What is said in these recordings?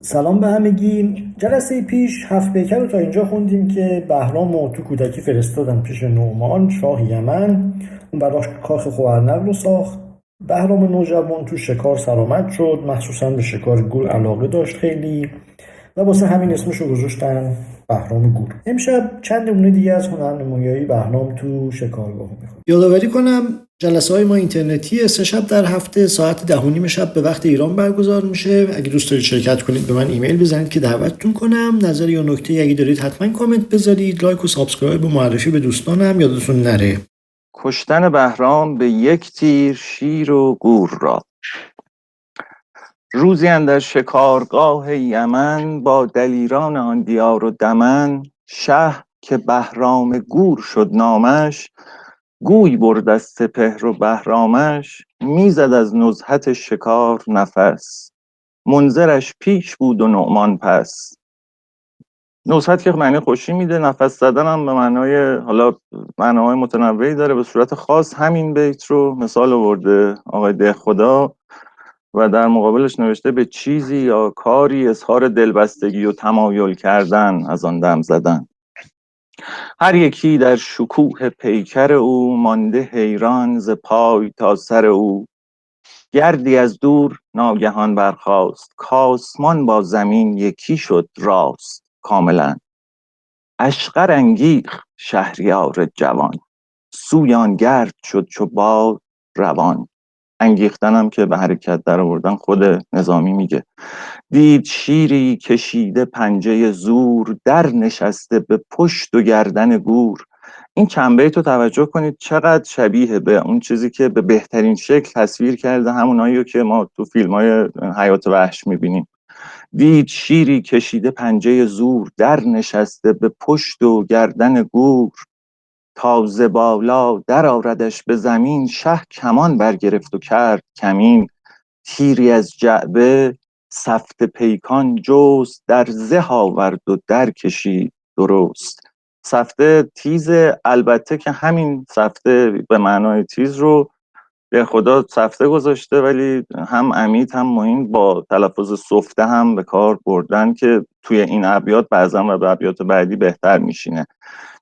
سلام به همگی. جلسه پیش هفت پیکر رو تا اینجا خوندیم که بهرام و تو کودکی فرستادن پیش نعمان شاه یمن. اون براش کاخ خوارنق رو ساخت. بهرام نوجوان تو شکار سرآمد شد، مخصوصا به شکار گور علاقه داشت خیلی و واسه همین اسمش رو گذاشتن بهرام گور. امشب چند نمونه دیگه از هنرنمایی‌های بهرام تو شکارگاه میخوام. یادآوری کنم جلسه های ما اینترنتی 3 شب در هفته ساعت 10:30 شب به وقت ایران برگزار میشه. اگه دوست دارید شرکت کنید به من ایمیل بزنید که دعوتتون کنم. نظری یا نکته اگه دارید حتما کامنت بذارید. لایک و سابسکرایب و معرفی به دوستانم یادتون نره. کشتن بهرام به یک تیر شیر و گور را. روزی اندر شکارگاه یمن، با دلیران آن دیار و دمن، شه که بهرام گور شد نامش، گوی برد از سپهر و بهرامش، میزد از نزهت شکار نفس، منذرش پیش بود و نعمان پس. نزهت که معنی خوشی میده، نفس زدن هم به معنای حالا معناهای متنوعی داره. به صورت خاص همین بیت رو مثال آورده آقای دهخدا و در مقابلش نوشته به چیزی یا کاری اظهار دلبستگی و تمایل کردن، از آن دم زدن. هر یکی در شکوه پیکر او، مانده حیران ز پای تا سر او. گردی از دور ناگهان برخاست، کاسمان با زمین یکی شد راست کاملا. اشقر انگیخت شهریار جوان، سوی آن گرد شد چو باد روان. انگیختنم که به حرکت در آوردن خود نظامی میگه. دید شیری کشیده پنجه زور، در نشسته به پشت و گردن گور. این چند بیت رو توجه کنید چقدر شبیه به اون چیزی که به بهترین شکل تصویر کرده، همونایی که ما تو فیلم‌های حیات وحش میبینیم. دید شیری کشیده پنجه زور، در نشسته به پشت و گردن گور. تازه بالا در آوردش به زمین، شه کمان برگرفت و کرد کمین. تیری از جعبه سفت پیکان جست، در زه آورد و در کشید درست. سفته تیز، البته که همین سفته به معنای تیز رو به خدا سفته گذاشته، ولی هم عمید هم معین با تلفظ سفته هم به کار بردن که توی این ابیات بعضا و به ابیات بعدی بهتر میشینه.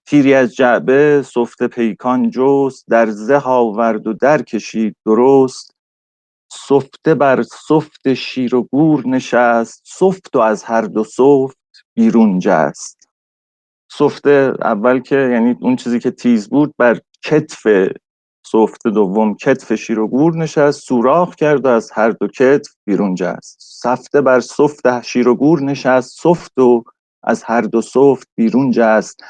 تیری از جعبه سفته پیکان جست، در زه آورد و در کشید درست. سفته بر سفت شیر و گور نشست، سفت و از هر دو سفت بیرون جست. سفته اول که یعنی اون چیزی که تیز بود بر کتف سفته دوم کتف شیر و گور نشست، سوراخ کرد و از هر دو کتف بیرون جست. سفته بر سفت شیر و گور نشست، سفت و از هر دو سفت بیرون جست.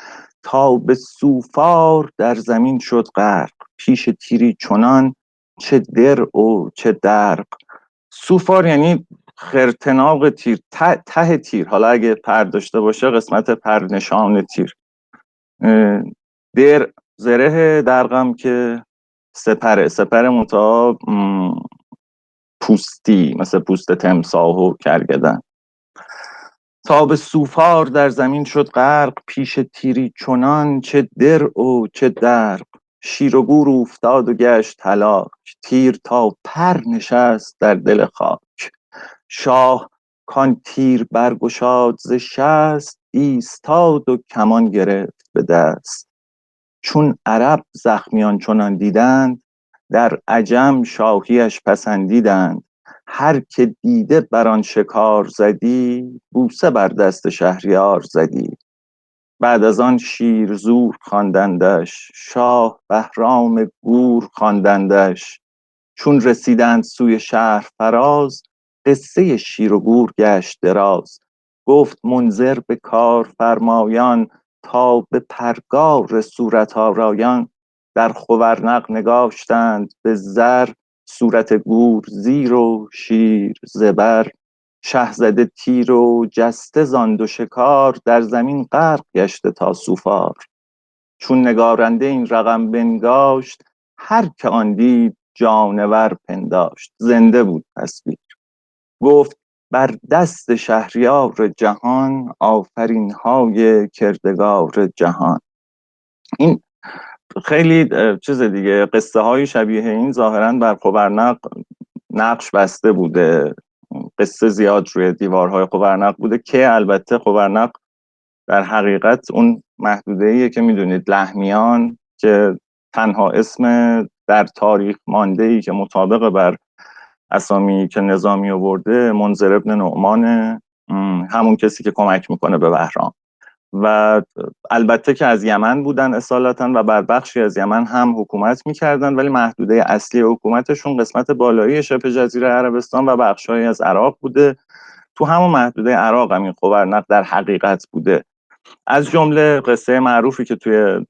تا به سوفار در زمین شد غرق، پیش تیری چنان چه درع و چه درق. سوفار یعنی خرتناق تیر، ته تیر، حالا اگه پر داشته باشه قسمت پرنشان تیر. در زره، درقم که سپر منتها پوستی، مثل پوست تمساح و کرگدن. تا به سوفار در زمین شد غرق، پیش تیری چنان چه درع و چه درق. شیر و گور افتاد و گشت هلاک، تیر تا پر نشست در دل خاک. شاه کان تیر برگشاد ز شست، ایستاد و کمان گرفت به دست. چون عرب زخمیان چنان دیدند، در عجم شاهیش پسندیدند. هر که دیده بر آن شکار زدی، بوسه بر دست شهریار زدی. بعد از آن شیر زور خواندندش، شاه بهرام گور خواندندش. چون رسیدند سوی شهر فراز، قصه شیر و گور گشت دراز. گفت منذر به کار فرمایان، تا به پرگار صورت آرایان. در خوارنق نگاشتند به زر، صورت گور زیر و شیر زبر. شه زده تیر و جسته زان دو شکار، در زمین غرق گشته تا سوفار. چون نگارنده این رقم بنگاشت، هر که آن دید جانور پنداشت. زنده بود تصویر. گفت بر دست شهریار جهان، آفرین های کردگار جهان. این خیلی چیز دیگه، قصه های شبیه این ظاهرا بر خبرنق نقش بسته بوده. قصه زیاد روی دیوارهای خبرنق بوده که البته خبرنق در حقیقت اون محدوده‌ایه که میدونید لحمیان که تنها اسم در تاریخ مانده‌ای که مطابق بر اسامی که نظامی آورده منذر ابن نعمان، همون کسی که کمک میکنه به بهرام، و البته که از یمن بودن اصالتا و بر بخشی از یمن هم حکومت میکردن، ولی محدوده اصلی حکومتشون قسمت بالایی شبه جزیره عربستان و بخشایی از عراق بوده. تو همون محدوده عراق هم این خبرنق در حقیقت بوده. از جمله قصه معروفی که توی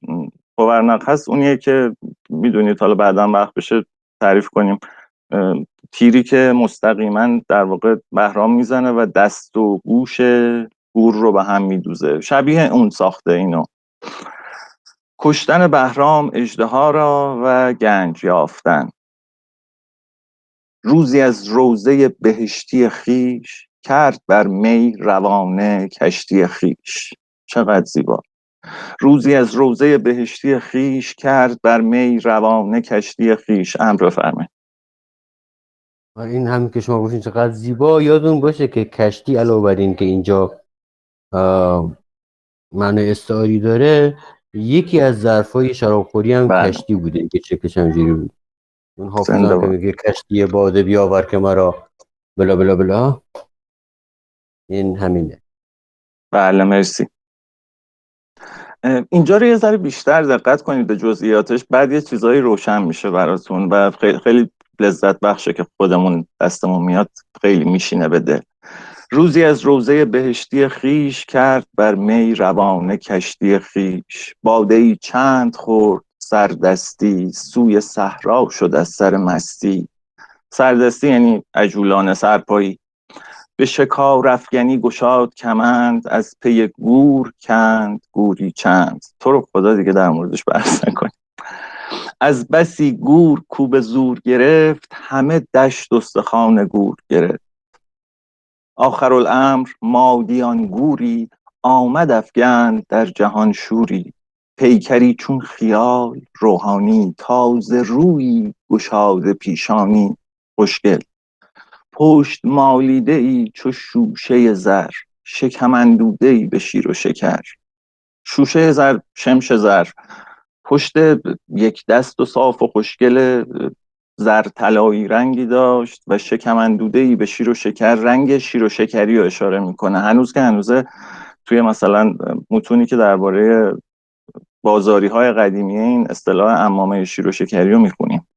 خبرنق هست اونیه که میدونید، حالا بعداً وقت بشه تعریف کنیم، تیری که مستقیما در واقع بهرام میزنه و دست و گوش گور رو به هم میدوزه. شبیه اون ساخته اینو. کشتن بهرام اژدها را و گنج یافتن. روزی از روضه بهشتی خیش، کرد بر می روانه کشتی خیش. چقدر زیبا. روزی از روضه بهشتی خیش، کرد بر می روانه کشتی خیش. امر بفرمایید. این هم که شما گفتین چقدر زیبا، یادون باشه که کشتی علاوه بر این که اینجا معنی استعاری داره، یکی از ظرفای شرابخوری هم بله. کشتی بوده که چکش همجوری بود. اون زنده حافظم که باد. میگه کشتی باده بیاور که مرا بلا بلا بلا، این همینه. بله مرسی. اینجا رو یه ذره بیشتر دقت کنید به جزئیاتش، بعد یه چیزایی روشن میشه براتون و خیلی, خیلی لذت بخشه که خودمون دستمون میاد، خیلی میشینه به دل. روزی از روضه بهشتی خیش، کرد بر می روانه کشتی خیش. باده‌ای چند خورد سردستی، سوی صحرا شد از سر مستی. سردستی یعنی عجولانه، سرپایی. به شکار افگنی گشاد کمند، از پی گور کند گوری چند. تو رو خدا دیگه در موردش بحث نکنیم. از بسی گور کو به زور گرفت، همه دشت استخوان گور گرفت. آخرالامر مادیان گوری، آمد افگند در جهان شوری. پیکری چون خیال روحانی، تازه روی گشاده پیشانی. خوشگل. پشت مالیده ای چو شوشه زر، شکم اندوده ای به شیر و شکر. شوشه زر، شمش زر، پشت یک دست و صاف و خوشگل زر طلایی رنگی داشت و شکم اندوده ای به شیر و شکر. رنگ شیر و شکری رو اشاره میکنه. هنوز که هنوزه توی مثلا متونی که درباره بازاری های قدیمی این اصطلاح عمامه شیر و شکری رو میخونیم.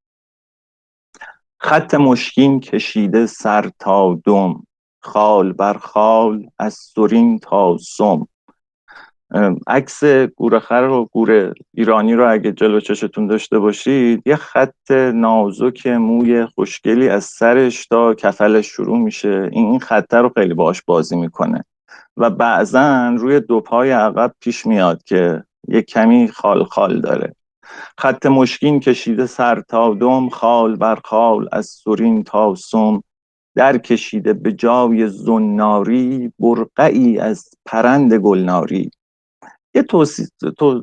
خط مشکین کشیده سر تا دم، خال بر خال از سرین تا سم. عکس گورخر و گور ایرانی رو اگه جلو چشتون داشته باشید، یه خط نازک موی خوشگلی از سرش تا کفلش شروع میشه. این خط رو خیلی باهاش بازی میکنه و بعضن روی دو پای عقب پیش میاد که یه کمی خال خال داره. خط مشکین کشیده سر تا دم، خال بر خال از سرین تا سم. در کشیده به جای زناری، برقعی از پرند گلناری. یه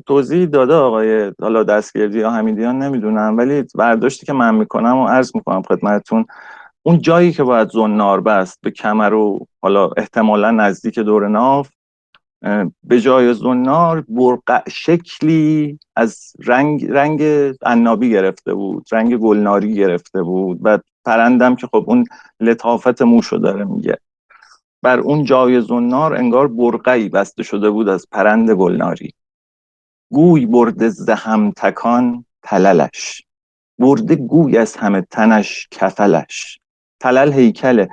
توضیح داده آقای حالا دستگردی یا حمیدیان نمیدونم، ولی برداشتی که من میکنم و عرض میکنم خدمتتون، اون جایی که باید زنار بست به کمر و حالا احتمالا نزدیک دور ناف، به جای زنار برقع شکلی از رنگ عنابی گرفته بود، رنگ گلناری گرفته بود و پرندم که خب اون لطافت موشو داره میگه. بر اون جای زنار انگار برقعی بسته شده بود از پرند گلناری. گوی برده ز همتکان تللش، برده گوی از همه تنش کفلش. تلل هیکله،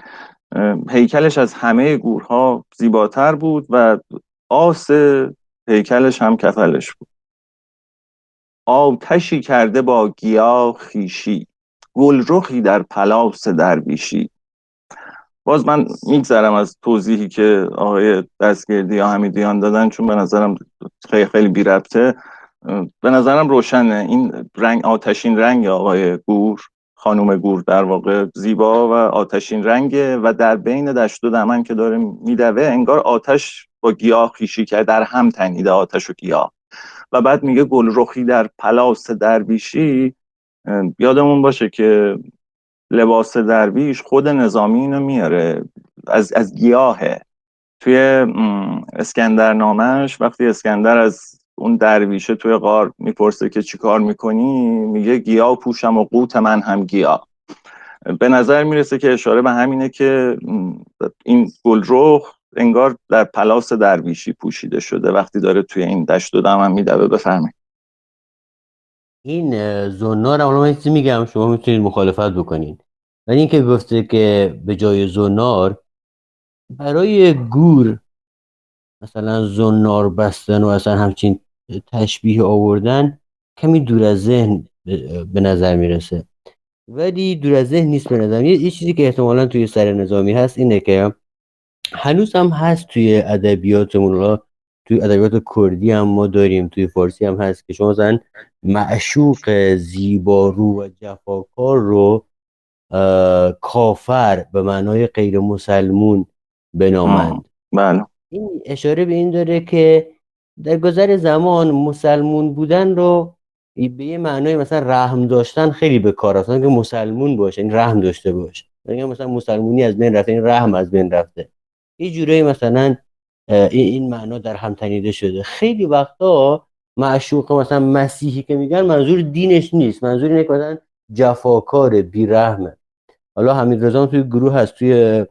هیکلش از همه گورها زیباتر بود و آس هیکلش هم کفلش بود. آتشی کرده با گیاه خیشی، گلرخی در پلاس درویشی. باز من میگذرم از توضیحی که آقای دستگردی یا حمیدیان دادن، چون به نظرم خیلی خیلی بی ربطه. به نظرم روشنه این رنگ، آتشین رنگ آقای گور، خانوم گور در واقع زیبا و آتشین رنگه و در بین دشت و دمن که داره میدوه انگار آتش با گیاه خیشی کرد، در هم تنیده آتش و گیاه. و بعد میگه گلرخی در پلاس درویشی. یادمون باشه که لباس درویش خود نظامی اینو میاره از گیاهه. توی اسکندرنامه‌اش وقتی اسکندر از اون درویشه توی غار میپرسه که چی کار میکنی، میگه گیاه پوشم و قوت من هم گیاه. به نظر میرسه که اشاره به همینه که این گلرخ انگار در پلاس درویشی پوشیده شده وقتی داره توی این دشت و دمن میدوه. بفرمایید. این زنار هم من چیزی میگم، شما میتونید مخالفت بکنین، ولی این که گفته که به جای زنار برای گور مثلا زنار بستن و اصلا همچین تشبیه آوردن کمی دور از ذهن به نظر میرسه، ولی دور از ذهن نیست به نظر. یه چیزی که احتمالاً توی سر نظامی هست اینه که هنوز هم هست توی ادبیاتمون، توی ادبیات کردی هم ما داریم، توی فارسی هم هست که شما مثلا معشوق زیبارو و جفاکار رو کافر به معنای غیر مسلمون بنامند. بله. این اشاره به این داره که در گذر زمان مسلمون بودن رو به یه معنای مثلا رحم داشتن خیلی به کار اصلا که مسلمون باشه این رحم داشته باشه، مثلا مسلمونی از بین رفته، این رحم از بین رفته، یه جورایی مثلا این معنا در هم تنیده شده. خیلی وقتا معشوق مثلا مسیحی که میگن منظور دینش نیست، منظور اینه که مثلا جفاکار بی‌رحمه. حالا حمیدرضا توی گروه هست توی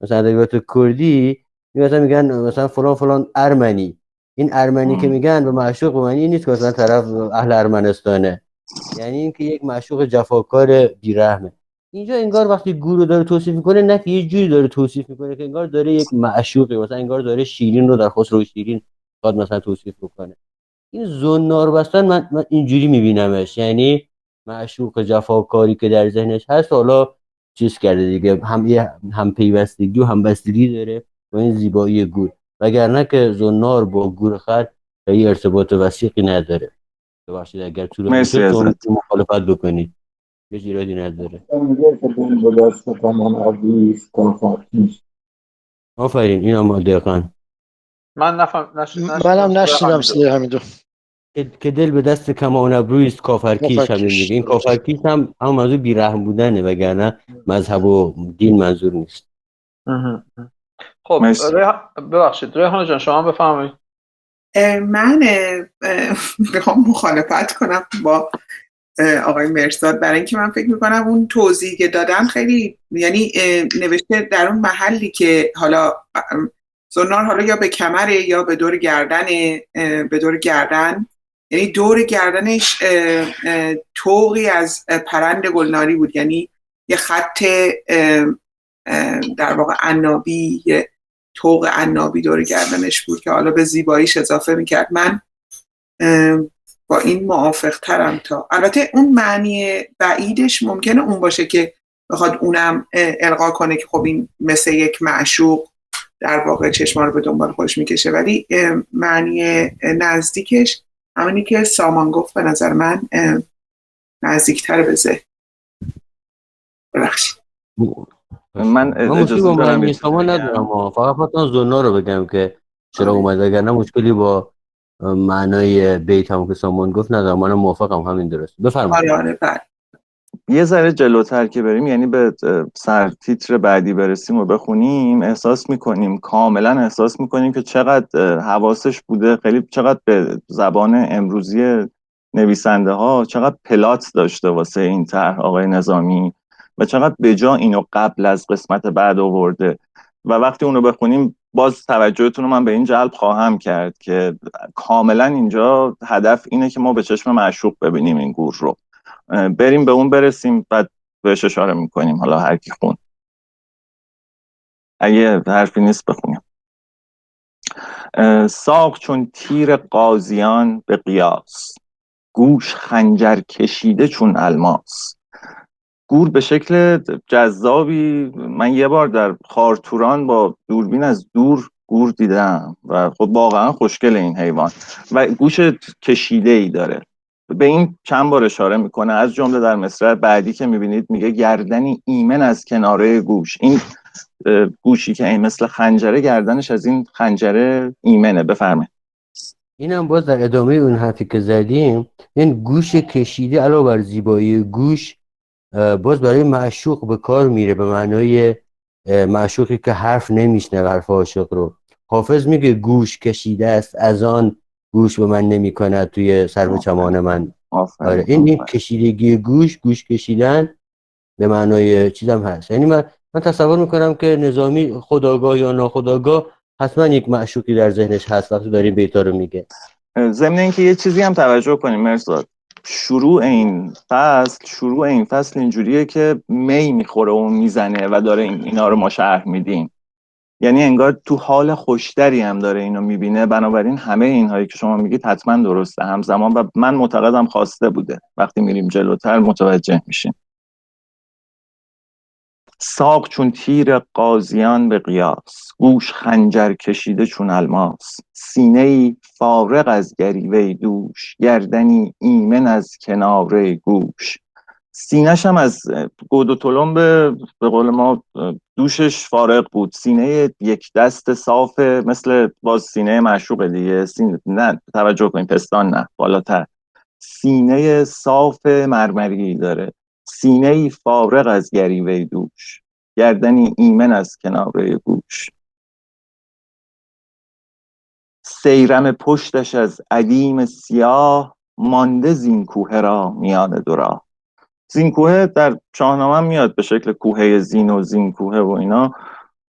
مثلا ادبیات کردی مثلا میگن مثلا فلان فلان ارمنی، این ارمنی که میگن به معشوق به معنی نیست که مثلا طرف اهل ارمنستانه، یعنی اینکه یک معشوق جفاکار بی‌رحمه. اینجا انگار وقتی گور رو داره توصیف میکنه نه که یه جوری داره توصیف میکنه که انگار داره یک معشوقی، مثلا انگار داره شیرین رو در خسرو شیرین خواهد مثلا توصیف بکنه. این زنار بستن من اینجوری میبینمش، یعنی معشوق جفاکاری که در ذهنش هست حالا چیز کرده دیگه، هم پیوستگی و هم بستگی داره با این زیبایی گور، وگرنه که زنار با گور خر یه ارتباط وثیقی نداره. ببخشید اگر طولانی مرسی شد شما ازت. مخالفت بکنید، هیچ ایرادی نداره. میگه که دل به دست کمان عزیز کافاکیش. آفرین، این هم دقیقاً من منم نشنیدم صدای حمیدو. که دل به دست کمان ابروی است کافرکیش هم کافرکیش، میگه. این درست. کافرکیش هم منظور بیرحم بودنه، وگرنه مذهب و دین منظور نیست. خب مرسی. ببخشید ریحانه جان شما بفرمایید. من میخوام مخالفت کنم با آقای مرزاد، برای اینکه من فکر میکنم اون توضیحی که دادن خیلی، یعنی نوشته در اون محلی که حالا زنار حالا یا به کمره یا به دور گردن، یعنی دور گردنش طوقی از پرند گلناری بود، یعنی یه خط در واقع عنابی، یه طوق عنابی دور گردنش بود که حالا به زیباییش اضافه میکرد. من با این موافق ترم. تا البته اون معنی بعیدش ممکنه اون باشه که بخواد اونم القا کنه که خب این مثل یک معشوق در واقع چشما رو به دنبال خودش میکشه، ولی معنی نزدیکش همونی که سامان گفت به نظر من نزدیکتر به ذهن. ببخشید من مشکلی با دارم معنی شما ندارم، فقط خواستم زنار رو بگم که چرا اومد، وگرنه مشکلی با معنای بیت هم که سامان گفت ندارم، منم موافقم، همین درست. بفرمایید. آره بله. یه ذره جلوتر که بریم، یعنی به سرتیتر بعدی برسیم و بخونیم، کاملا احساس میکنیم که چقدر حواسش بوده، خیلی چقدر به زبان امروزی نویسنده ها چقدر پلات داشته واسه این طرح آقای نظامی و چقدر بجا اینو قبل از قسمت بعد آورده و وقتی اونو بخونیم باز توجهتون رو من به این جلب خواهم کرد که کاملا اینجا هدف اینه که ما به چشم معشوق ببینیم این گور رو. بریم به اون برسیم بعد بهش اشاره میکنیم، حالا هر کی خون. اگه حرفی نیست بخونیم. ساق چون تیر قاضیان به قیاس، گوش خنجر کشیده چون الماس. گور به شکل جذابی، من یه بار در خارتوران با دوربین از دور گور دیدم و خب واقعا خوشگل این حیوان و گوش کشیده ای داره. به این چند بار اشاره میکنه، از جمله در مصرع بعدی که میبینید میگه گردنی ایمن از کناره گوش. این گوشی که این مثل خنجره، گردنش از این خنجره ایمنه. بفرمایید. اینم باز در ادامه اون حرفی که زدیم، این گوش کشیده علاوه بر زیبایی گوش باز برای معشوق به کار میره، به معنای معشوقی که حرف نمیشنوه حرف عاشق رو. حافظ میگه گوش کشیده است از آن گوش به من نمیکند توی سرو چمان من. آره، این کشیدگی گوش کشیدن به معنای چیزم هست. یعنی من تصور میکنم که نظامی خودآگاه یا ناخودآگاه حتما یک معشوقی در ذهنش هست وقتی داری بیتا رو میگه. ضمن اینکه یه چیزی هم توجه کنیم مرزاد، شروع این فصل اینجوریه که می میخوره و میزنه و داره اینا رو ما شرح میدیم، یعنی انگار تو حال خوشتری هم داره اینو میبینه. بنابراین همه اینهایی که شما میگید حتما درسته همزمان و من معتقدم خواسته بوده. وقتی میریم جلوتر متوجه میشیم. ساق چون تیر قاضیان به قیاس، گوش خنجر کشیده چون الماس. سینه‌ای فارغ از گریوه دوش، گردنی ایمن از کناره گوش. سینه‌ش هم از گود و تلمب به قول ما دوشش فارغ بود. سینه یک دست صاف مثل باز سینه معشوق دیگه. نه توجه کنید، پستان نه، بالاتر. سینه صاف مرمری داره، سینه‌ای فارغ از گریوه دوش، گردنی ایمن از کناره گوش. سیرم پشتش از ادیم سیاه، مانده زین کوه را میان دو راه. زین کوه در شاهنامه میاد به شکل کوهه زین و زین کوه و اینا.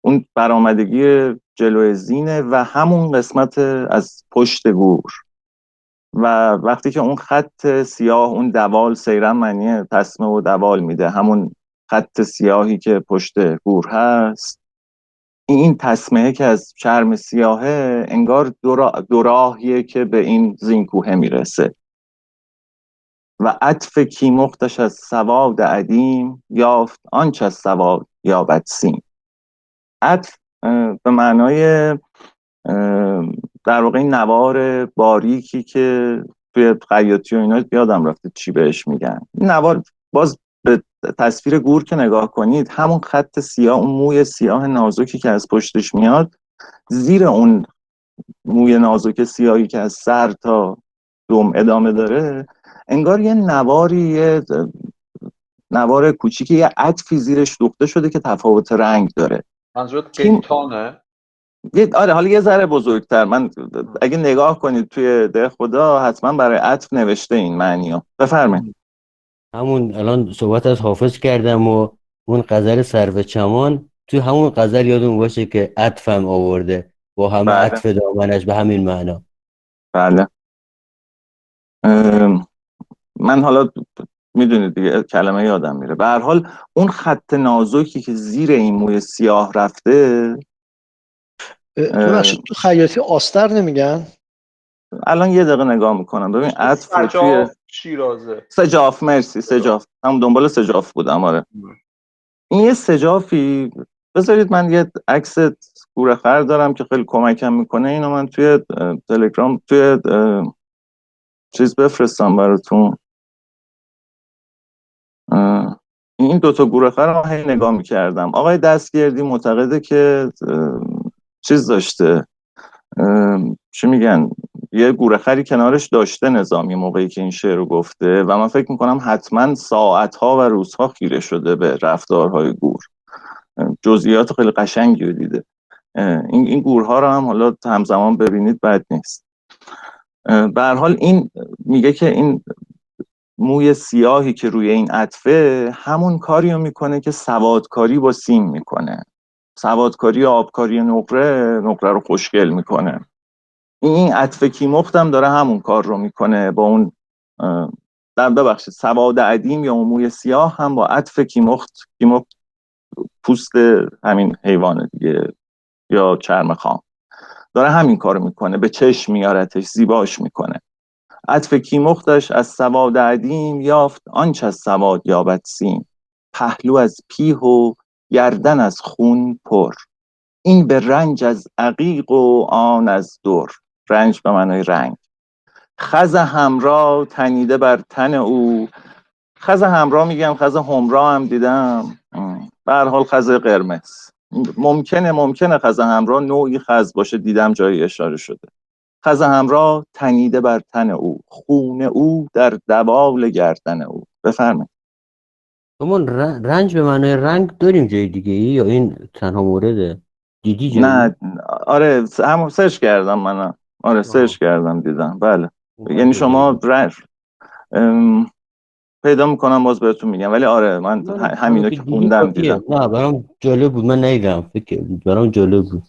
اون برآمدگی جلوی زینه و همون قسمت از پشت گور. و وقتی که اون خط سیاه، اون دوال، سیرم معنی تسمه و دوال میده، همون خط سیاهی که پشت گور هست، این تسمه که از چرم سیاهه انگار دو راهیه که به این زینکوه میرسه. و عطف کیمختش از سواد عدیم، یافت آنچه از سواد یابد سیم. عطف به معنای در واقع این نوار باریکی که توی خیاطی و اینا یادم رفته چی بهش میگن. این نوار، باز به تصویر گور که نگاه کنید، همون خط سیاه، اون موی سیاه نازکی که از پشتش میاد، زیر اون موی نازک سیاهی که از سر تا دم ادامه داره، انگار یه نواری، یه نوار کوچیکی، یه عطفی زیرش دوخته شده که تفاوت رنگ داره. منظورت قیتانه؟ آره، حالا یه ذره بزرگتر. من اگه نگاه کنید توی ده خدا حتما برای عطف نوشته این معنیو. بفرمایید. همون الان صحبت از حافظ کردم و اون غزل سرو چمان، توی همون غزل یادم باشه که عطفم آورده با همه بله. عطف دامنش به همین معنا. بله. من حالا میدونید دیگه کلمه یادم میره. به هر حال اون خط نازکی که زیر این موی سیاه رفته، ببخشید تو خیاطی آستر نمیگن؟ الان یه دقیقه نگاه میکنم ببین. عطف رو توی شیرازه. سجاف، مرسی، سجاف، هم دنبال سجاف بودم. آره، این یه سجافی. بذارید من یه عکس گورخر دارم که خیلی کمکم میکنه، اینو من توی تلگرام توی چیز بفرستم براتون. این دوتا گورخر رو هی نگاه میکردم. آقای دستگردی معتقده که چیز داشته، چی میگن، یه گورخری کنارش داشته نظامی موقعی که این شعر رو گفته، و من فکر میکنم حتما ساعتها و روزها خیره شده به رفتارهای گور. جزئیات خیلی قشنگی رو دیده. این گورها رو هم حالا همزمان ببینید بد نیست. به هر حال این میگه که این موی سیاهی که روی این عطفه همون کاری رو میکنه که سوادکاری با سیم میکنه. سوادکاری آبکاری نقره رو خوشگل میکنه. این عطف کیمخت هم داره همون کار رو میکنه با اون ببخشید سواد عدیم یا موی سیاه هم با عطف کیمخت پوست همین حیوان دیگه یا چرم خام، داره همین کار میکنه، به چشم میارتش، زیباش میکنه. عطف کیمختش از سواد عدیم، یافت آنچه از سواد یابد سیم. پهلو از پیه و گردن از خون پر، این به رنج از عقیق و آن از در. رنج به معنای رنگ. خز همراه تنیده بر تن او. خز همراه میگم، خز همراه هم دیدم، به هر حال خز قرمز. ممکنه خز همراه نوعی خز باشه، دیدم جایی اشاره شده. خز همراه تنیده بر تن او، خون او در دوال گردن او. بفرمایید. همون رنج به معنای رنگ داریم جای دیگه ای یا این تنها مورده؟ دیدی جایی؟ نه آره همون سرچ کردم منم. آره سرچ کردم دیدم. بله یعنی شما پیدا میکنم باز بهتون میگم، ولی آره من همینو که خوندم دیدم. نه برام جالب بود، من ندیدم، فکر برام جالب بود.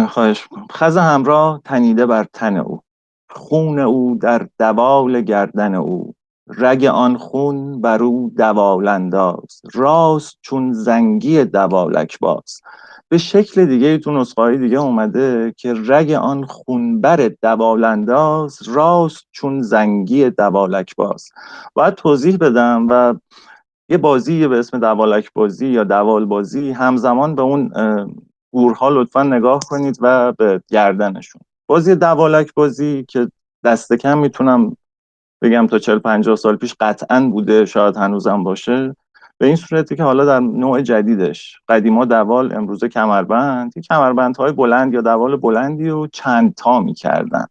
خواهش میکنم. خز همراه تنیده بر تن او، خون او در دوال گردن او، رگ آن خون بر او دوال انداز، راست چون زنگی دوالک باز. به شکل دیگه تو نسخه‌های دیگه اومده که رگ آن خونبر دوال انداز، راست چون زنگی دوالک باز. باید توضیح بدم و یه بازی به اسم دوالک بازی یا دوال بازی همزمان به اون گورها لطفا نگاه کنید و به گردنشون. بازی دوالک بازی که دست کم میتونم بگم تا 40-50 سال پیش قطعاً بوده، شاید هنوزم باشه، به این صورتی که حالا در نوع جدیدش قدیما دوال، امروزه کمربند، کمربندهای بلند یا دوال بلندی رو چند تا میکردن.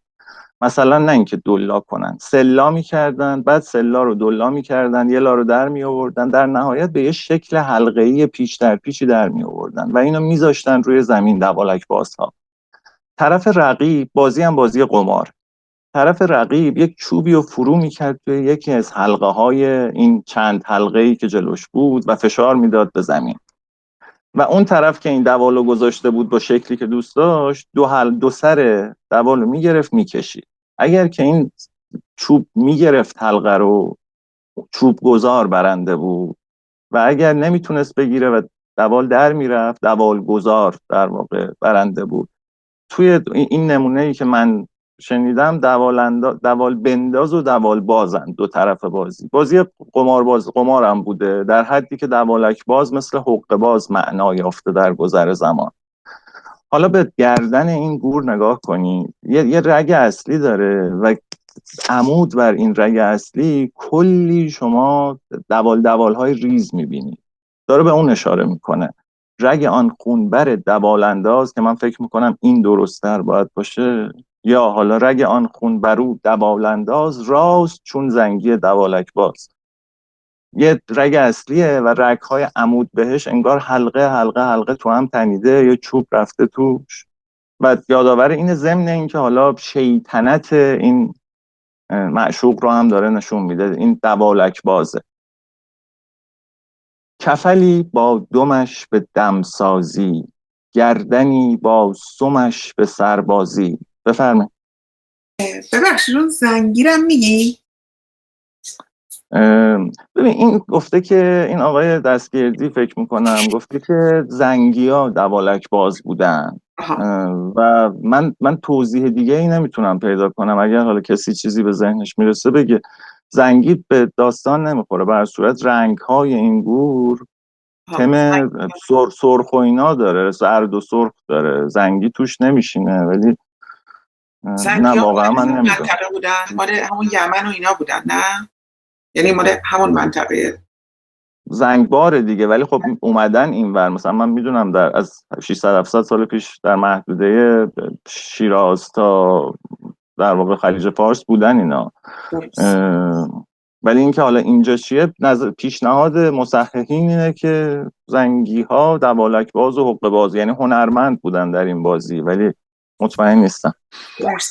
مثلا نه اینکه دلا کنن، سلا میکردن، بعد سلا رو دلا میکردن، یه لا رو در میآوردن، در نهایت به یه شکل حلقه‌ای پیچ در پیچی در میآوردن و اینو میذاشتن روی زمین دوالک بازها. طرف رقیب، بازی هم بازی قمار، طرف رقیب یک چوبی رو فرو میکرد توی یکی از حلقه های این چند حلقه‌ای که جلوش بود و فشار میداد به زمین و اون طرف که این دوالو گذاشته بود با شکلی که دوست داشت، دو سر دوالو میگرفت میکشید. اگر که این چوب میگرفت حلقه رو، چوب گذار برنده بود و اگر نمیتونست بگیره و دوال در میرفت، دوال گذار در واقع برنده بود. توی این نمونه‌ای که من شنیدم دوال بنداز و دوال بازن دو طرف بازی قمار هم بوده، در حدی که دوالک باز مثل حقه باز معنا یافته در گذر زمان. حالا به گردن این گور نگاه کنید، یه رگ اصلی داره و عمود بر این رگ اصلی کلی شما دوال های ریز میبینید، داره به اون اشاره میکنه. رگ آن خونبر دوال انداز که من فکر میکنم این درست‌تر باید باشه، یا حالا رگ آن خون برو دوال انداز، راست چون زنگی دوالک باز. یه رگ اصلیه و رگ‌های عمود بهش انگار حلقه تو هم تنیده، یه چوب رفته توش و یادآور این ضمن این که حالا شیطنت این معشوق رو هم داره نشون میده. این دوالک بازه. کفلی با دمش به دمسازی، گردنی با سمش به سربازی. بفرمایید. ببخشید اون زنگیرم میگی؟ ببین این گفته که این آقای دستگردی فکر میکنم گفته که زنگی ها دوالک باز بودن و من توضیح دیگه ای نمیتونم پیدا کنم. اگر حالا کسی چیزی به ذهنش میرسه بگه. زنگی به داستان نمیخوره، بر صورت رنگ های این گور تم سرخ و اینا داره، زرد و سرخ داره، زنگی توش نمیشینه. ولی نه واقعا من نمیدونم. منطقه بودن مال همون یمن و اینا بودن، نه یعنی مال همون منطقه زنگبار دیگه، ولی خب اومدن اینور. مثلا من میدونم در از 600-700 سال پیش در محدوده شیراز تا در واقع خلیج فارس بودن اینا. ولی اینکه حالا اینجا چیه، پیشنهاد مصححین اینه که زنگی ها دوالک باز و حقه باز یعنی هنرمند بودن در این بازی، ولی مطمئن نیستم.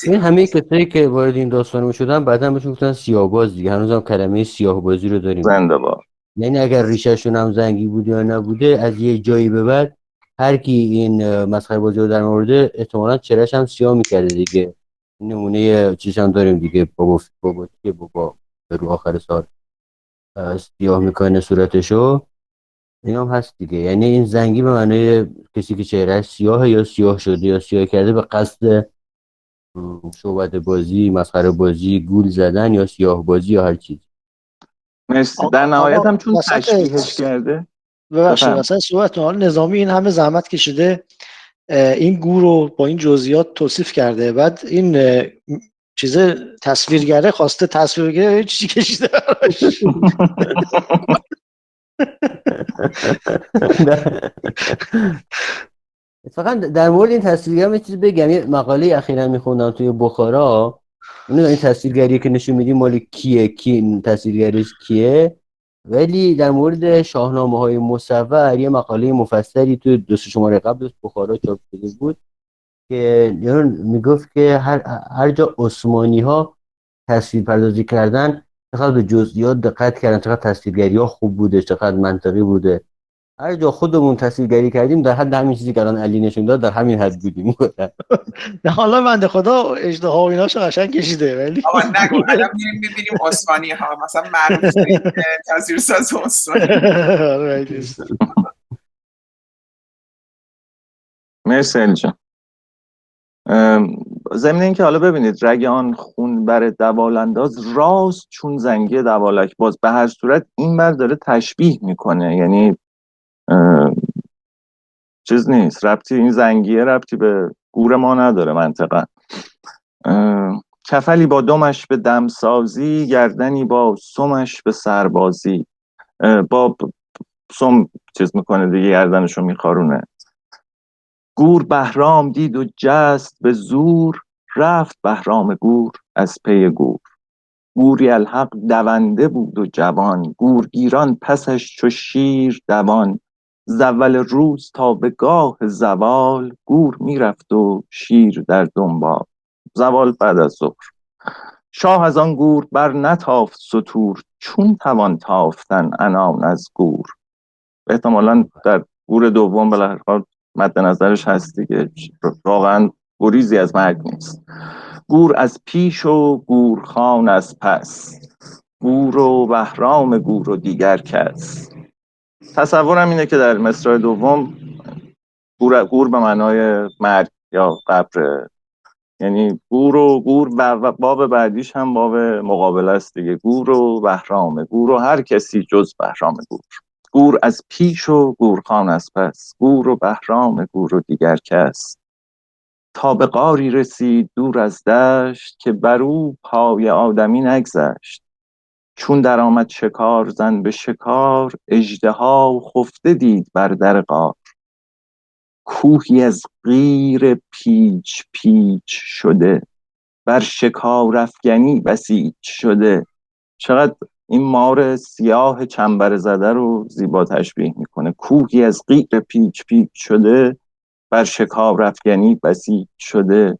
این همه کسایی که وارد این داستان شدن بعداً بهشون گفتن سیاه‌باز دیگه. هنوزم کلمه سیاه‌بازی رو داریم. زنده باد. یعنی اگر ریشه‌شون هم زنگی بوده یا نبوده، از یه جایی به بعد هر کی این مسخره بازی رو در مورد احتمالاً چهره‌ش هم سیاه می‌کرده دیگه. نمونه چیزی هم داریم دیگه، بابا به رو آخر سال سیاه میکنه صورتشو، این هم هست دیگه. یعنی این زنگی به معنی کسی که چهرهش سیاه یا سیاه شده یا سیاه کرده به قصد شعبده بازی، مسخره بازی، گول زدن یا سیاه بازی یا هر چیز. مرسی. در نهایت هم چون تشبیهش کرده. ببخشید مثلا صحبت حال نظامی این همه زحمت کشیده این گور رو با این جزئیات توصیف کرده، بعد این چیز تصویرگره خواسته تصویرگره چیزی کشیده اتفاقا در مورد این تصویرگری یه چیز بگم. یه مقاله اخیراً میخوندم توی بخارا، این تصویرگری که نشون میدی مال کیه، کی تصویرگرش کیه. ولی در مورد شاهنامه های مصور یه مقاله مفصلی تو 2 شماره قبل از بخارا چاپ شده بود که میگفت که هر جا عثمانی ها تصویر پردازی کردن چقدر به جزئیات دقت کردن، چقدر تصویرگری ها خوب بوده، چقدر منطقی بوده. هر جا خودمون تصویرگری کردیم در حد همین چیزی که الان علی نشون داد در همین حد بودیم. نه حالا بنده خدا اجتهاد و ایناشو قشنگ کشیده ولی آقا نگو، الان میریم میبینیم عثمانی ها مثلا معروف تصویرساز عثمانی. مرسی علی جان. ضمن اینکه حالا ببینید رگ آن خون بر دوالنداز راست چون زنگی دوالک باز، به هر صورت این بر داره تشبیه میکنه، یعنی چیز نیست، ربطی این زنگیه ربطی به گور ما نداره منطقا. کفلی با دمش به دمسازی، گردنی با سمش به سربازی. با سم چیز میکنه دیگه، گردنشو میخارونه. گور بهرام دید و جست به زور، رفت بهرام گور از پی گور. گوری الحق دونده بود و جوان، گورگیران پسش چو شیر دوان. ز اول روز تا به گاه زوال، گور میرفت و شیر در دنبال. زوال بعد از ظهر. شاه از آن گور بر نتافت ستور، چون توان تافتن عنان از گور. احتمالاً در گور دوم بالاخره مد نظرش هست دیگه، واقعا گریزی از مرگ نیست. گور از پیش و گورخان از پس، گور و بهرام گور و دیگر کس. تصورم اینه که در مصرع دوم گور به معنای مرگ یا قبر، یعنی گور و گور و باب بعدیش هم باب مقابله است دیگه. گور و بهرام گور و هر کسی جز بهرام گور. گور از پیش و گورخان از پس، گور و بهرام گور و دیگر کس. تا به غاری رسید دور از دشت، که بر او پای آدمی نگذشت. چون در آمد شکار زن به شکار، اژدها خفته دید بر در غار. کوهی از قیر پیچ پیچ شده، بر شکار افگنی بسیج شده. چقدر این مار سیاه چنبر زده رو زیبا تشبیه میکنه. کوهی از قیر پیچ پیچ شده، بر شکار افگنی بسیج شده.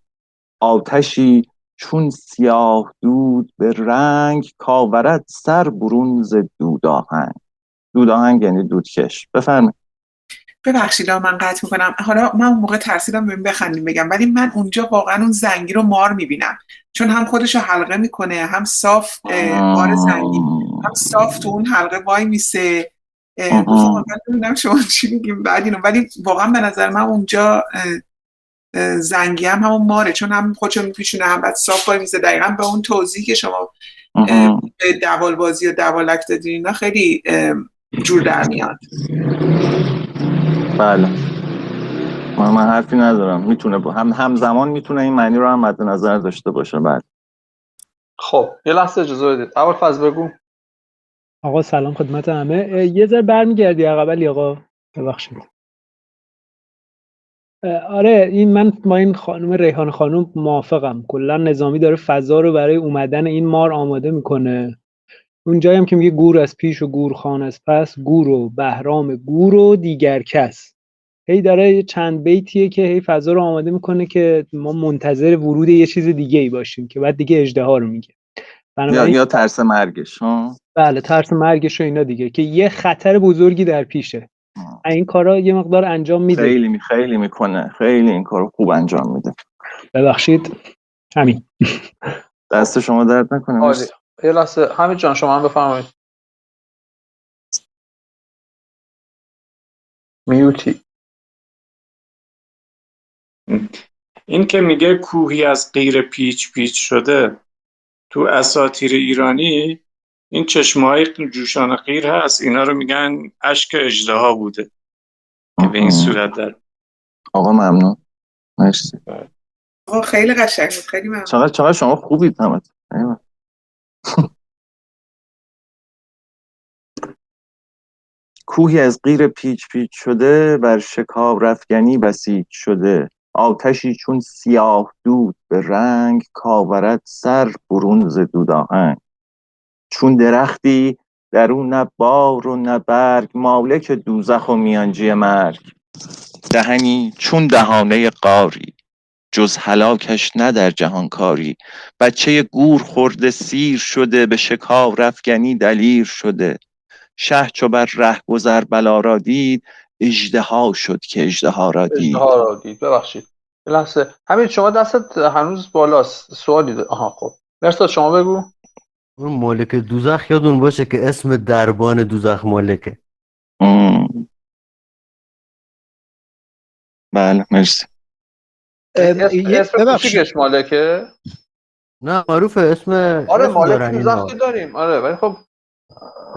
آتشی چون سیاه دود به رنگ، کاورد سر برون ز دودآهنگ. دودآهنگ یعنی دودکش. بفرمایید. ببخشید من قطع میکنم. حالا من اون موقع ترسیدم بهم بخندیم بگم، ولی من اونجا واقعا اون زنگی رو مار میبینم، چون هم خودشو حلقه میکنه، هم صاف مار زنگی، هم صاف تو اون حلقه وای میسه. گفتم من ببینم شما چی میگیم بعد اینو، ولی واقعا به نظر من اونجا زنگی هم همون ماره، چون هم خودشو میپیچونه هم بعد صاف وای میسه. دقیقا به اون توضیحی که شما به دوال بازی و دوالک دادین اینا خیلی جور در میاد. بله، من حرفی ندارم. میتونه همزمان میتونه این معنی رو هم مد نظر داشته باشه. بعد خب یه لحظه اجازه بدید. ابوالفضل بگو. آقا سلام خدمت همه. یه ذره برمیگردی عقب علی آقا، ببخشید. آره این من با این خانم ریحان خانم موافقم. کلا نظامی داره فضا رو برای اومدن این مار آماده میکنه. اون جایی هم که میگه گور از پیش و گورخان از پس، گور و بهرام گور و دیگر کس، هی داره چند بیتیه که هی فضا رو آماده میکنه که ما منتظر ورود یه چیز دیگه ای باشیم که بعد دیگه اژدها رو میگه. یا ترس مرگش ها. بله ترس مرگش و اینا دیگه، که یه خطر بزرگی در پیشه. این کارا یه مقدار انجام میده. خیلی میکنه، خیلی این کارو خوب انجام میده. ببخشید همین. دست شما درد نکنه. عالی. یه لحظه حمید جان شما هم بفرمایید. میوتی. این که میگه کوهی از قیر پیچ پیچ شده، تو اساطیر ایرانی این چشمه‌های جوشان قیر هست، اینا رو میگن اشک اژدها بوده که به این صورت در. آقا ممنون، مرسی. آقا خیلی قشنگ بود، خیلی ممنون. چقدر شما خوبید همت. کوهی از قیر پیچ پیچ شده، بر شکار افگنی بسیج شده. آتشی چون سیاه دود به رنگ، کاورد سر برون ز دودآهنگ. چون درختی در او نه بار و نه برگ، مالک دوزخ و میانجی مرگ. دهنی چون دهانه قاری، جز هلاکش نه در جهان کاری. بچه گور خورده سیر شده، به شکار افگنی دلیر شده. شه چو بر ره گذر بلا را دید، اژدها شد که اژدها را دید. اژدها را دید. ببخشید یه لحظه، همین شما دستت هنوز بالاست، سوالی داره. آها خب مرساد شما بگو. اون مالک دوزخ یادون باشه که اسم دربان دوزخ مالکه. بله مرسی. اسم ببخشید کوچیکش مالکه. نه معروفه، اسم آره مالک دارن دوزخ اینا. که داریم، آره ولی خب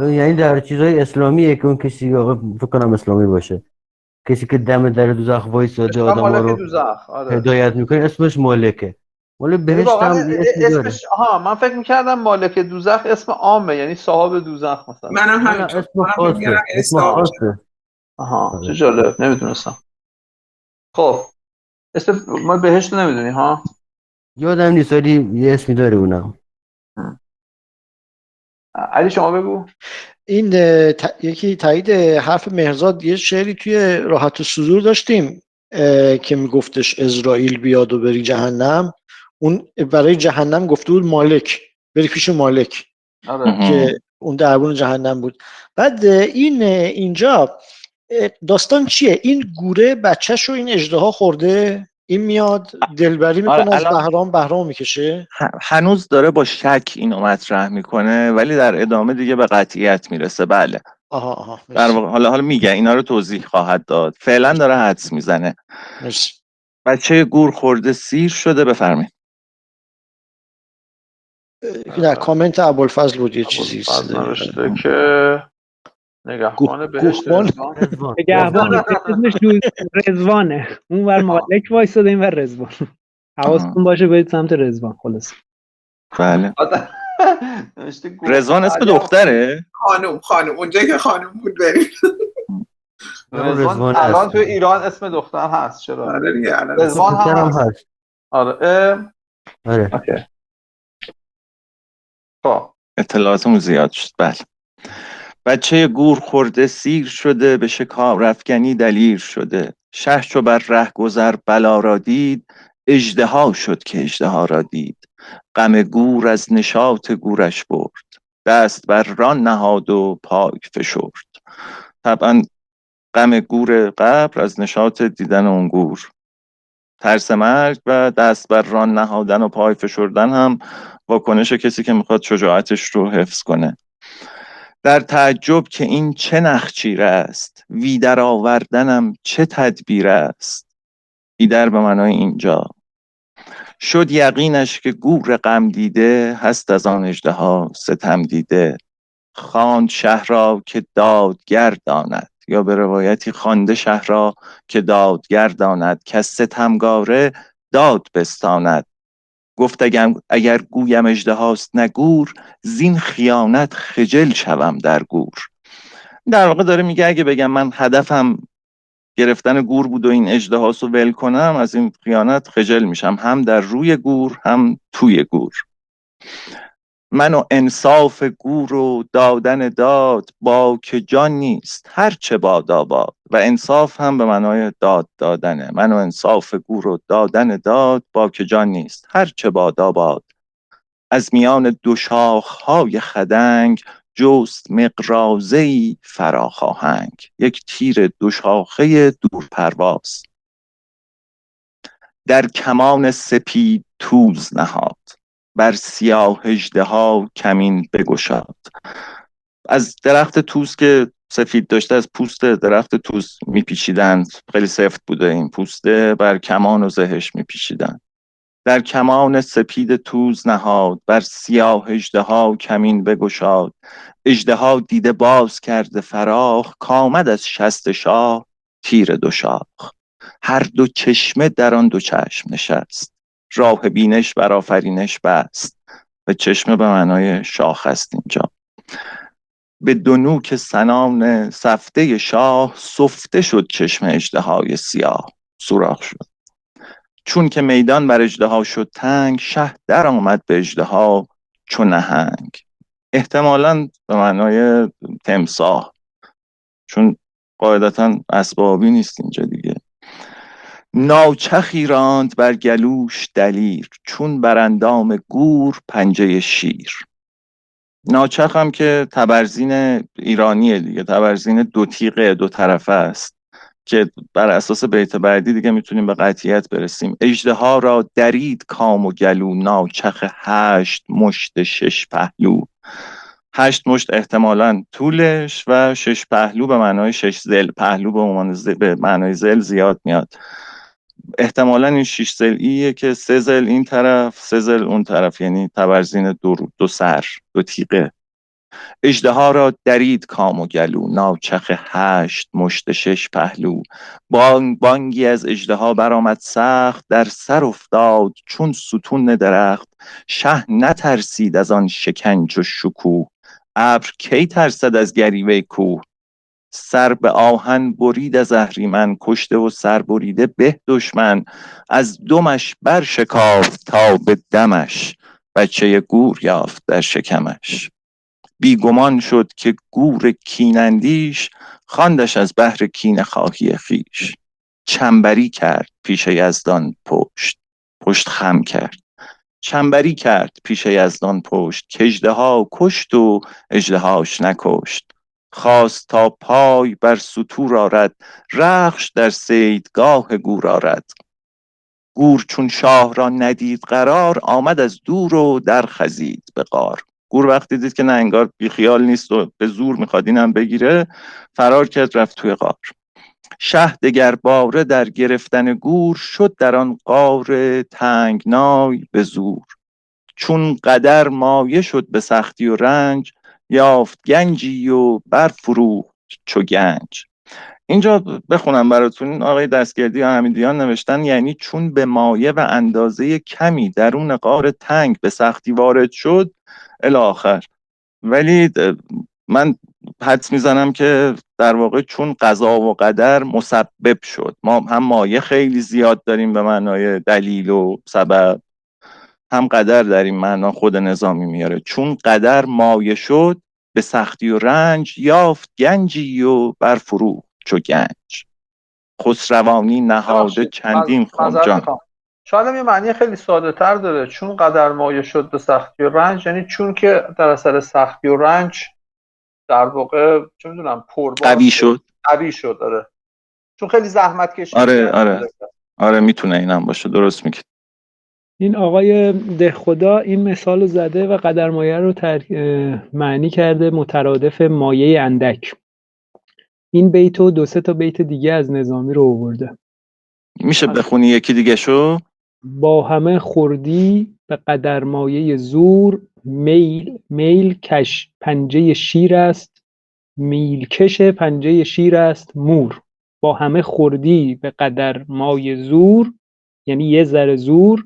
یعنی در چیزای اسلامیه که اون کسی، فکر کنم اسلامی باشه، کسی که دم در دوزخ وایساده اشکا آدما مالک رو دوزخ، آره. هدایت میکنه، اسمش مالکه. مال یعنی بهشت واقعا هم یه اسمی داره. اسمش، من فکر میکردم مالک دوزخ اسم عامه، یعنی صاحب دوزخ مثلا. منم نه همینطور، اسم منم فکر می‌کردم خاصه، یعنی اسم صاحبش. خاصه. آها چه آره. جالب، نمیدونستم. خب اسم ما بهشت نمیدونی ها؟ یادم نیست ولی یه اسمی داره اونم. علی شما بگو. این یکی تایید حرف مهرزاد، یه شعری توی راحت الصدور داشتیم که میگفتش اسرائیل بیاد و بری جهنم. اون برای جهنم گفته بود مالک، بری پیش مالک، آره. که اون دربون جهنم بود. بعد اینجا داستان چیه؟ این گوره بچه‌شو این اژدها خورده، این میاد دلبری میکنه از بهرام میکشه. هنوز داره با شک اینو مطرح میکنه ولی در ادامه دیگه به قطعیت میرسه. بله. آها در واقع حالا میگه اینا رو توضیح خواهد داد. فعلا داره حدس میزنه. مرسی. بچه گور خورده سیر شده. بفرمایید. در کامنت ابوالفضل بود یه چیزی از نوشته که نگهبان بهشت رضوان. نگهبانه که اسمش رضوانه، اون ور مالک وایساده این ور رضوان. حواستون باشه برید سمت رضوان. خلاص بله. رضوان اسم دختره؟ خانم اونجایی که خانم بود بریم. رضوان الان تو ایران اسم دختر هست. چرا؟ آره دیگه رضوان هم هست. آره. اوکی. خب اطلاعاتمون زیاد شد. بله. بچه گور خورده سیر شده، به شکار افگنی دلیر شده. شه چو بر ره گذر بلا را دید، اژدها شد که اژدها را دید. غم گور از نشاط گورش برد، دست بر ران نهاد و پای فشرد. طبعا غم گور قبر از نشاط دیدن اون گور، ترس مرگ و دست بر ران نهادن و پای فشردن هم واکنش کسی که میخواد شجاعتش رو حفظ کنه. در تعجب که این چه نخچیر است، وی در آوردنم چه تدبیر است. ایدر به معنای اینجا. شد یقینش که گور غم دیده، هست از آن اژدها ستم دیده. خواند شهر را که دادگر داند، یا به روایتی خوانده شهر را که دادگر داند. که ستمگاره داد بستاند. گفت اگر گویم اژدهاست نه گور، زین خیانت خجل شوم در گور. در واقع داره میگه اگه بگم من هدفم گرفتن گور بود و این اژدهاست رو ول کنم، از این خیانت خجل میشم، هم در روی گور هم توی گور. من و انصاف گور و دادن داد، با که جان نیست هر چه باد آباد. و انصاف هم به معنای داد دادنه. من و انصاف گور و دادن داد، با که جان نیست هر چه باد آباد. از میان دو شاخهای خدنگ، جست مقرازه‌ای فراخ آهنگ. یک تیر دو شاخه دور پرواز، در کمان سپید توز نهاد. بر سیاه اژدها کمین بگشاد. از درخت توز که سفید داشته، از پوست درخت توز میپیچیدند، خیلی سفت بوده این پوسته، بر کمان و زهش میپیچیدند. در کمان سپید توز نهاد، بر سیاه اژدها کمین بگشاد. اژدها دیده باز کرده فراخ، کامد از شست شاه تیر دو شاخ. هر دو چشمه در آن دو چشم نشست، راه بینش بر آفرینش بست. و چشمه به معنای شاخ است اینجا. به دو نوک سنان سفته شاه، سفته شد چشم اژدهای سیاه. سوراخ شد. چون که میدان بر اژدها شد تنگ، شه در آمد به اژدها چو نهنگ. احتمالاً به معنای تمساح، چون قاعدتاً اسبابی نیست اینجا دیگه. ناچخی راند بر گلوش دلیر، چون بر اندام گور پنجه شیر. ناچخ هم که تبرزین ایرانیه دیگه، تبرزین دو تیغه، دو طرفه است که بر اساس بیت بعدی دیگه میتونیم به قطعیت برسیم. اژدها را درید کام و گلو، ناچخ 8 مشت 6 پهلو. 8 مشت احتمالاً طولش و 6 پهلو به معنای 6 ذل. پهلو به معنای ذل زیاد میاد. احتمالاً این 6 ضلعیه که 3 ضلع این طرف 3 ضلع اون طرف، یعنی تبرزین دو سر، دو تیغه. اژدها را درید کام و گلو، ناچخ 8 مشت 6 پهلو. بانگی از اژدها برآمد سخت، در سر افتاد چون ستون درخت. شه نترسید از آن شکنج و شکوه، ابر کی ترسد از گریوه کوه. سر به آهن برید از اهریمن، کشته و سر بریده به دشمن. از دمش بر شکافت تا به دمش، بچه گور یافت در شکمش. بیگمان شد که گور کینندیش، خواندش از بهر کینه خواهی خویش. چنبری کرد پیش یزدان پشت خم کرد. چنبری کرد پیش یزدان پشت، کاژدها کشت و اژدهاش نکشت. خواست تا پای بر ستور آرد، رخش در صیدگاه گور آرد. گور چون شاه را ندید قرار، آمد از دور و در خزید به غار. گور وقتی دید که نه انگار بیخیال نیست و به زور میخواد اینم بگیره، فرار کرد رفت توی غار. شه دگر باره در گرفتن گور، شد در آن غار تنگنای به زور. چون قدر مایه شد به سختی و رنج، یافت گنجی و برفروخت چو گنج. اینجا بخونم براتون، آقای دستگردی و حمیدیان نوشتن یعنی چون به مایه و اندازه کمی درون غار تنگ به سختی وارد شد الی آخر. ولی من حدس میزنم که در واقع چون قضا و قدر مسبب شد. ما هم مایه خیلی زیاد داریم به معنای دلیل و سبب، هم قدر در این معنا خود نظامی میاره. چون قدر مایه شد به سختی و رنج، یافت گنجی و برفروخت چو گنج. خسروانی نهاده چندین خم. شاید هم یه معنی خیلی ساده تر داره. چون قدر مایه شد به سختی و رنج، یعنی چون که در اثر سختی و رنج در واقع چه میدونم قوی شد. داره. چون خیلی زحمت کشید. آره میتونه اینم باشه، درست میگی. این آقای دهخدا این مثال رو زده و قدر مایه رو معنی کرده مترادف مایه اندک. این بیت و 2-3 تا بیت دیگه از نظامی رو آورده. میشه بخونی یکی دیگه شو؟ با همه خردی به قدر مایه زور، میل کش پنجه شیر است، میل کش پنجه شیر است مور. با همه خردی به قدر مایه زور یعنی یه ذره زور.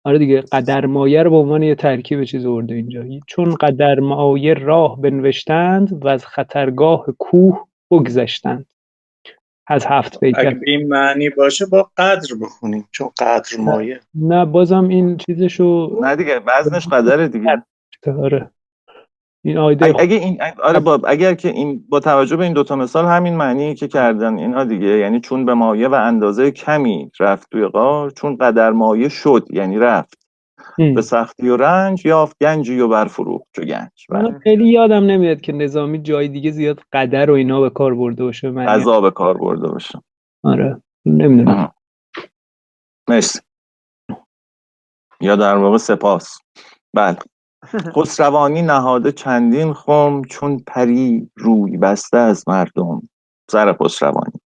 آره دیگه، قدر مایه رو به عنوان یه ترکیب چیز آورده اینجا. چون قدر مایه راه بنوشتند، و از خطرگاه کوه بگذشتند. از 7 بیت. اگه به این معنی باشه با قدر بخونیم، چون قدر مایه. نه بازم این چیزشو نه دیگه وزنش قدره دیگه. آره این آیده اگر که این با توجه به این دوتا مثال همین معنی که کردن اینها دیگه، یعنی چون به مایه و اندازه کمی رفت توی غار، چون قدر مایه شد یعنی رفت به سختی و رنج، یافت گنجی و برفروخت چو گنج. من خیلی یادم نمیاد که نظامی جای دیگه زیاد قدر و اینا به کار برده باشه. قضا به کار برده باشه. آره نمیدونم. مرسی. یا در واقع سپاس. بله. خسروانی نهاده چندین خم، چون پری روی بسته از مردم. زر خسروانی.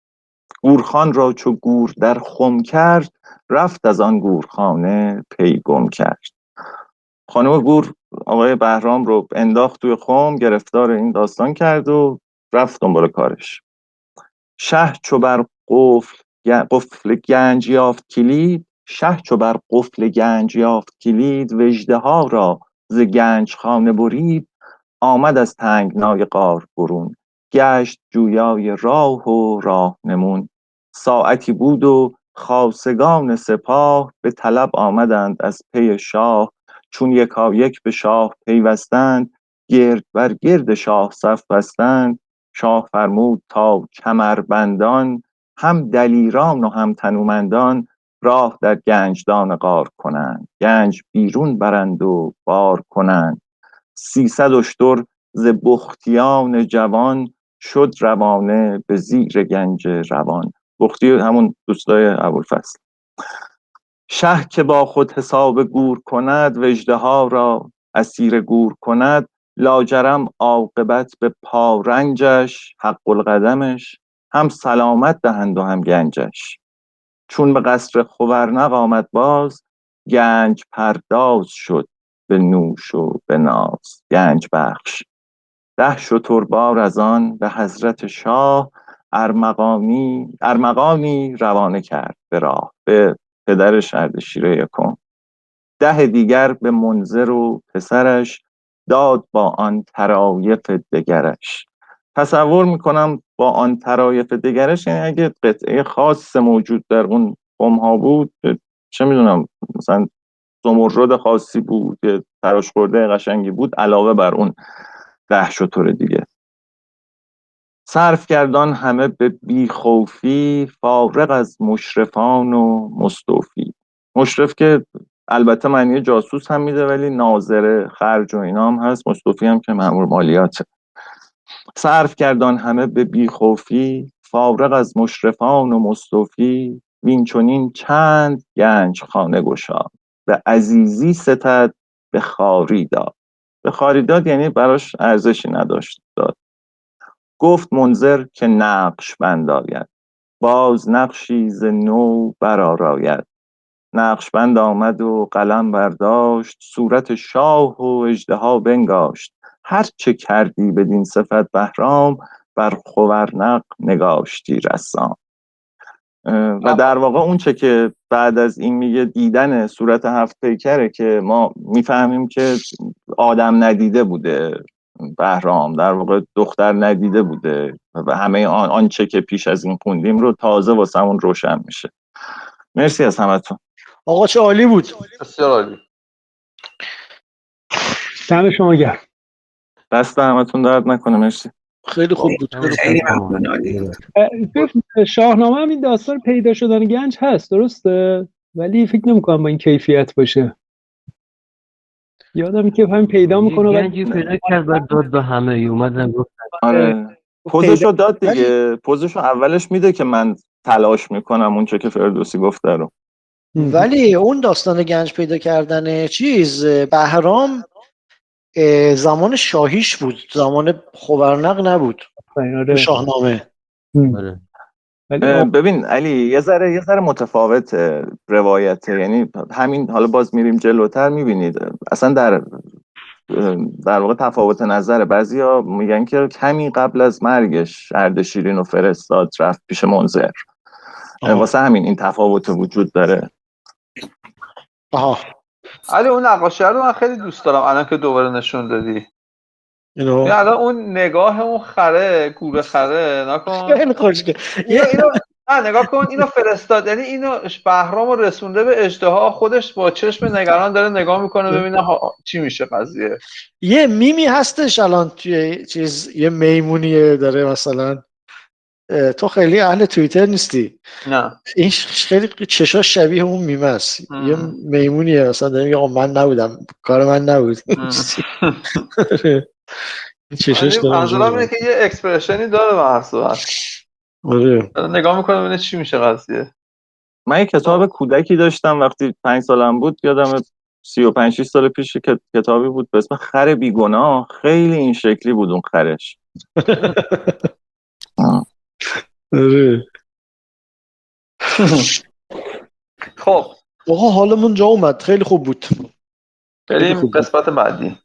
گورخان را چو گور در خم کرد، رفت از آن گورخانه پی گم کرد. خانم گور آقای بهرام رو انداخت توی خم، گرفتار این داستان کرد و رفت دنبال کارش. شه چو بر قفل گنج یافت کلید، شه چو بر قفل گنج یافت کلید، و اژدها را ز گنج خانه برید، آمد از تنگنای غار برون. گشت جویای راه و راهنمون. ساعتی بود و خاصگان سپاه، به طلب آمدند از پی شاه. چون یکایک به شاه پیوستند، گرد بر گرد شاه صف بستند. شاه فرمود تا کمربندان، هم دلیران و هم تنومندان راه در گنجدان غار کنند. گنج بیرون برند و بار کنند. 300 اشتر ز بختیان جوان، شد روانه به زیر گنج روان. بختی همون دوستای ابوالفضل. شه که با خود حساب گور کند، وژدها را اسیر گور کند. لاجرم عاقبت به پارنجش، حق القدمش هم سلامت دهند و هم گنجش. چون به قصر خورنق آمد باز، گنج پرداز شد به نوش و به ناز. گنج بخش 10 شتربار از آن به حضرت شاه، ارمغانی روانه کرد به راه. به پدرش اردشیر یکم. 10 دیگر به منذر و پسرش، داد با آن طرایف دگرش. تصور میکنم با آن طرایف دگرش یعنی اگه قطعه خاص موجود در اون قوم ها بود، چه میدونم مثلا زمرد خاصی بود یا تراش خورده قشنگی بود علاوه بر اون 10 شتر دیگه. صرف کردان همه به بی خوفی، فارغ از مشرفان و مستوفی. مشرف که البته معنی جاسوس هم میده ولی ناظر خرج و اینا هم هست. مستوفی هم که مأمور مالیاته. صرف کردان همه به بی خوفی، فارغ از مشرفان و مستوفی. وین چنین چند گنج خانه گشا، به عزیزی ستد به خواری داد. به خواری داد یعنی براش ارزشی نداشت داد. گفت منذر که نقش بند آید، باز نقشی ز نو برآراید. نقش بند آمد و قلم برداشت، صورت شاه و اژدها بنگاشت. هر چه کردی بدین صفت بهرام، بر خورنق نگاشتی رسام. و در واقع اون چه که بعد از این میگه دیدن صورت 7 پیکره که ما میفهمیم که آدم ندیده بوده بهرام، در واقع دختر ندیده بوده و همه آنچه که پیش از این خوندیم رو تازه واسمون روشن میشه. مرسی از همتون. آقا چه عالی بود. بسیار عالی. دم شما گرم. دست همتون درد نکنه. مرسی. خیلی خوب بود. خیلی ممنون. عالی. شاهنامه هم این داستان پیدا شدن گنج هست درسته؟ ولی فکر نمی‌کنم با این کیفیت باشه. یادم که همین پیدا میکنه یه گنجی پیدا کرد بعد داد به همه اومدن گفت آره پوزشو داد دیگه. پوزشو اولش میده که من تلاش میکنم اون چه که فردوسی گفته رو. ولی اون داستان گنج پیدا کردن بهرام زمان شاهیش بود، زمان خورنق نبود. آره. شاهنامه. آره. ببین علی یه ذره متفاوت روایته، یعنی همین حالا باز میریم جلوتر میبینید اصلا در واقع تفاوت نظر. بعضیا میگن که کمی قبل از مرگش اردشیرین و فرستاد رفت پیش منذر. واسه همین این تفاوت وجود داره. علی اون نقاشی رو من خیلی دوست دارم الان که دوباره نشون دادی. یعنی الان اون نگاه اون خره گوره خره نکن خیلی خوشگل. اینو نگاه کن اینو فرستاد، یعنی اینو بهرامو رسونده به اژدها، خودش با چشم نگران داره نگاه میکنه ببینه چی میشه قضیه. یه میمی هستش الان توی یه میمونیه داره مثلا. تو خیلی اهل توییتر نیستی؟ نه این خیلی چشاش شبیه اون میمه است. یه میمونیه مثلا داره میگه من نبودم، کار من نبود. چشاش منظورم اینه که یه اکسپرشنی داره به هر صورت. آره نگاه میکنه ببینه چی میشه قضیه. من یه کتاب کودکی داشتم وقتی 5 سالم بود، یادم 35-6 سال پیش کتابی بود به اسم خر بیگناه. خیلی این شکلی بود اون خرش. خب آقا حالمون جا اومد. خیلی خوب بود. بریم قسمت بعدی.